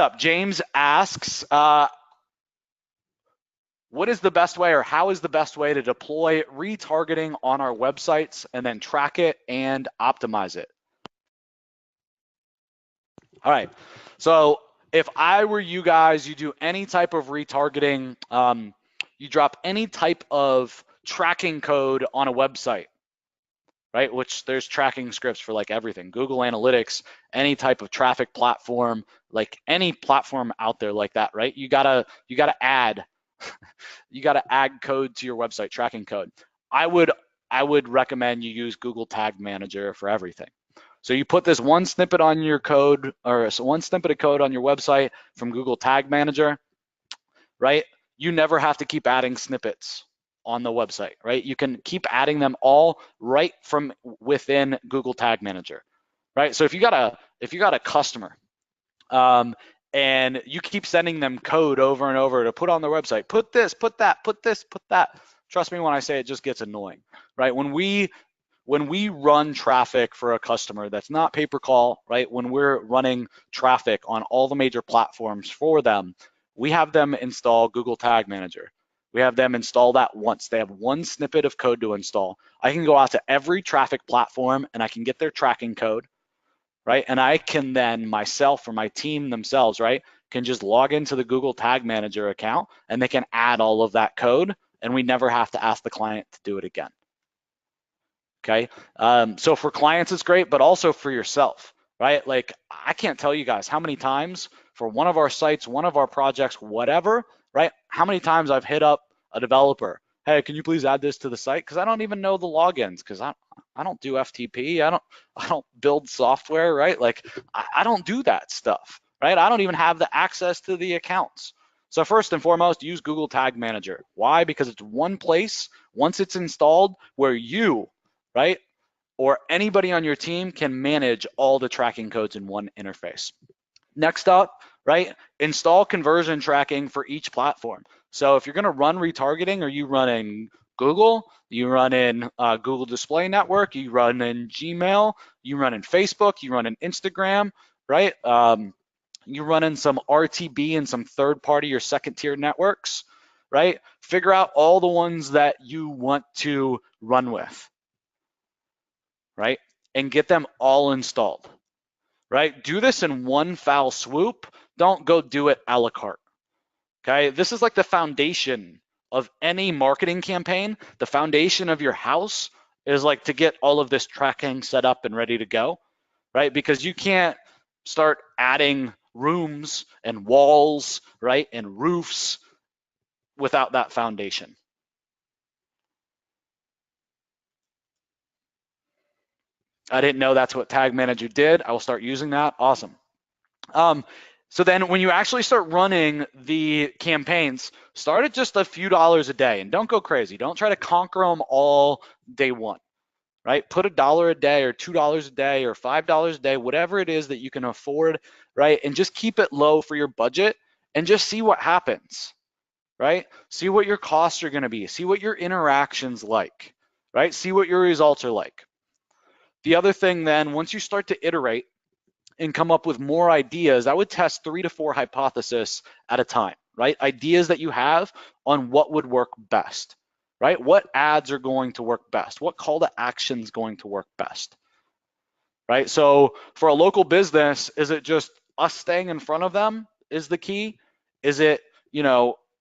Up, James asks, what is the best way, or how is the best way to deploy retargeting on our websites and then track it and optimize it? All right, so if I were you guys, you do any type of retargeting, you drop any type of tracking code on a website, right? Which there's tracking scripts for like everything, Google Analytics, any type of traffic platform, like any platform out there like that, right? You gotta add code to your website, tracking code. I would recommend you use Google Tag Manager for everything. So you put this one snippet on your code, or one snippet of code on your website from Google Tag Manager, right? You never have to keep adding snippets on the website, right? You can keep adding them all right from within Google Tag Manager, right? So if you got a customer, and you keep sending them code over and over to put on their website, put this, put that, put this, put that. Trust me when I say it just gets annoying, right? When we run traffic for a customer that's not pay-per-call, right? When we're running traffic on all the major platforms for them, we have them install Google Tag Manager. We have them install that once. They have one snippet of code to install. I can go out to every traffic platform and I can get their tracking code, right? And I can then myself or my team themselves, right, can just log into the Google Tag Manager account and they can add all of that code and we never have to ask the client to do it again. Okay, so for clients it's great, but also for yourself, right? Like I can't tell you guys how many times for one of our sites, one of our projects, whatever, right? How many times I've hit up a developer, hey, can you please add this to the site? Because I don't even know the logins, because I don't do FTP, I don't build software, right? Like I don't do that stuff, right? I don't even have the access to the accounts. So first and foremost, use Google Tag Manager. Why? Because it's one place, once it's installed, where you, right, or anybody on your team can manage all the tracking codes in one interface. Next up, right, install conversion tracking for each platform. So if you're going to run retargeting, are you running Google, you run in Google Display Network, you run in Gmail, you run in Facebook, you run in Instagram, right? You run in some RTB and some third party or second tier networks, right? Figure out all the ones that you want to run with, right? And get them all installed, right? Do this in one foul swoop. Don't go do it a la carte, okay? This is like the foundation of any marketing campaign. The foundation of your house is like to get all of this tracking set up and ready to go, right? Because you can't start adding rooms and walls, right, and roofs without that foundation. I didn't know that's what Tag Manager did. I will start using that. Awesome. So then when you actually start running the campaigns, start at just a few dollars a day and don't go crazy. Don't try to conquer them all day one, right? Put $1 a day or $2 a day or $5 a day, whatever it is that you can afford, right? And just keep it low for your budget and just see what happens, right? See what your costs are going to be. See what your interactions like, right? See what your results are like. The other thing then, once you start to iterate and come up with more ideas, I would test 3 to 4 hypotheses at a time, right? Ideas that you have on what would work best, right? What ads are going to work best? What call to action is going to work best, right? So for a local business, is it just us staying in front of them is the key? Is it,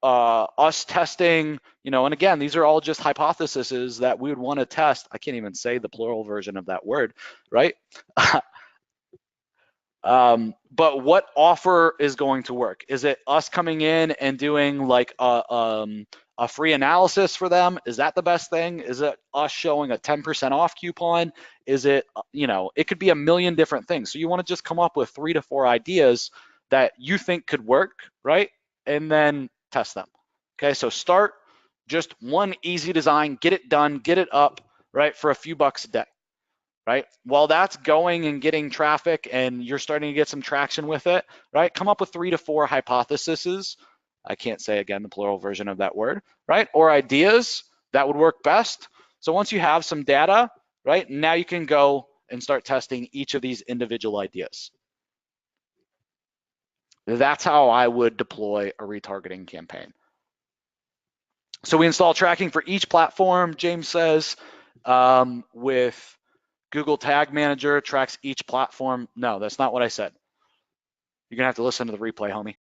us testing, and again, these are all just hypotheses that we would want to test. I can't even say the plural version of that word, right? But what offer is going to work? Is it us coming in and doing like a free analysis for them? Is that the best thing? Is it us showing a 10% off coupon? Is it, it could be a million different things. So you want to just come up with 3 to 4 ideas that you think could work, right? And then test them. Okay, so start just one easy design, get it done, get it up, right, for a few bucks a day. Right? While that's going and getting traffic and you're starting to get some traction with it, right? Come up with 3 to 4 hypotheses. I can't say again the plural version of that word, right? Or ideas that would work best. So once you have some data, right, now you can go and start testing each of these individual ideas. That's how I would deploy a retargeting campaign. So we install tracking for each platform, James says, with Google Tag Manager tracks each platform. No, that's not what I said. You're gonna have to listen to the replay, homie.